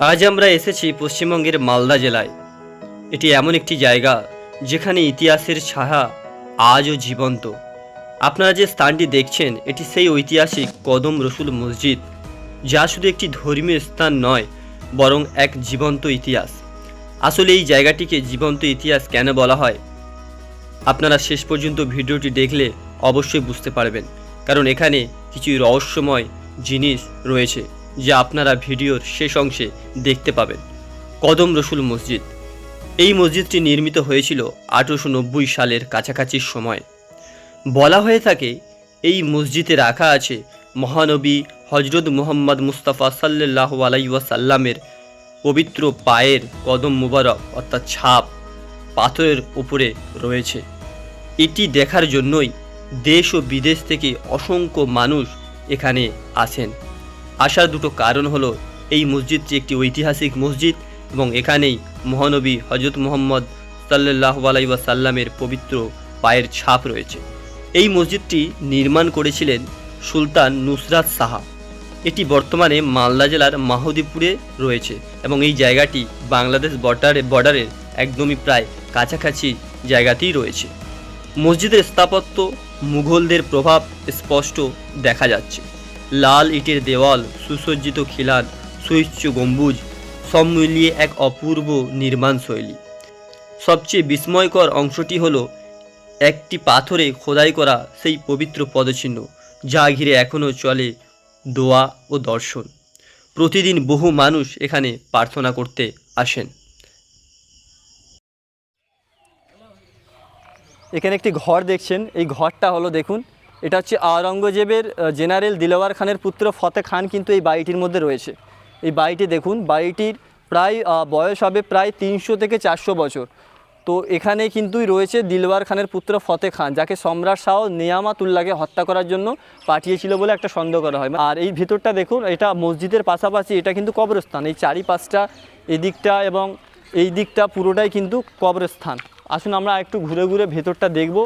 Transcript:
আজ আমরা এসেছি পশ্চিমবঙ্গের মালদা জেলায়। এটি এমন একটি জায়গা যেখানে ইতিহাসের ছায়া আজও জীবন্ত। আপনারা যে স্থানটি দেখছেন এটি সেই ঐতিহাসিক কদম রসুল মসজিদ, যা শুধু একটি ধর্মীয় স্থান নয় বরং এক জীবন্ত ইতিহাস। আসলে এই জায়গাটিকে জীবন্ত ইতিহাস কেন বলা হয়, আপনারা শেষ পর্যন্ত ভিডিওটি দেখলে অবশ্যই বুঝতে পারবেন, কারণ এখানে কিছু রহস্যময় জিনিস রয়েছে যা আপনারা ভিডিওর শেষ অংশে দেখতে পাবেন। কদম রসুল মসজিদ, এই মসজিদটি নির্মিত হয়েছিল 1890 সালের কাছাকাছি সময়। বলা হয়ে থাকে এই মসজিদে রাখা আছে মহানবী হজরত মুহাম্মদ মুস্তাফা সাল্লাল্লাহু আলাইহি ওয়াসাল্লামের পবিত্র পায়ের কদম মুবারক অর্থাৎ ছাপ পাথরের উপরে রয়েছে। এটি দেখার জন্যই দেশ ও বিদেশ থেকে অসংখ্য মানুষ এখানে আসেন। আসার দুটো কারণ হলো এই মসজিদটি একটি ঐতিহাসিক মসজিদ এবং এখানেই মহানবী হজরত মুহাম্মদ সাল্লাল্লাহু আলাইহি ওয়াসাল্লামের পবিত্র পায়ের ছাপ রয়েছে। এই মসজিদটি নির্মাণ করেছিলেন সুলতান নুসরাত শাহ। এটি বর্তমানে মালদা জেলার মাহদিপুরে রয়েছে এবং এই জায়গাটি বাংলাদেশ বর্ডারের একদমই প্রায় কাছাকাছি জায়গাতেই রয়েছে। মসজিদের স্থাপত্য মুঘলদের প্রভাব স্পষ্ট দেখা যাচ্ছে। লাল ইটের দেওয়াল, সুসজ্জিত খিলান, সুউচ্চ গম্বুজ, সব মিলিয়ে এক অপূর্ব নির্মাণ শৈলী। সবচেয়ে বিস্ময়কর অংশটি হলো একটি পাথরে খোদাই করা সেই পবিত্র পদচিহ্ন, যা ঘিরে এখনও চলে দোয়া ও দর্শন। প্রতিদিন বহু মানুষ এখানে প্রার্থনা করতে আসেন। এখানে একটি ঘর দেখছেন, এই ঘরটা হলো দেখুন, এটা হচ্ছে আওরঙ্গজেবের জেনারেল দিলওয়ার খানের পুত্র ফতে খান কিন্তু এই বাড়িটির মধ্যে রয়েছে। এই বাড়িটি দেখুন, বাড়িটির প্রায় বয়স হবে প্রায় 300 থেকে 400 বছর। তো এখানে কিন্তুই রয়েছে দিলওয়ার খানের পুত্র ফতে খান, যাকে সম্রাট শাহ নিয়ামাতুল্লাহকে হত্যা করার জন্য পাঠিয়েছিল বলে একটা সন্দেহ করা হয়। আর এই ভিতরটা দেখুন, এটা মসজিদের পাশাপাশি এটা কিন্তু কবরস্থান। এই চারিপাশটা, এদিকটা এবং এই দিকটা পুরোটাই কিন্তু কবরস্থান। আসুন আমরা একটু ঘুরে ঘুরে ভেতরটা দেখব।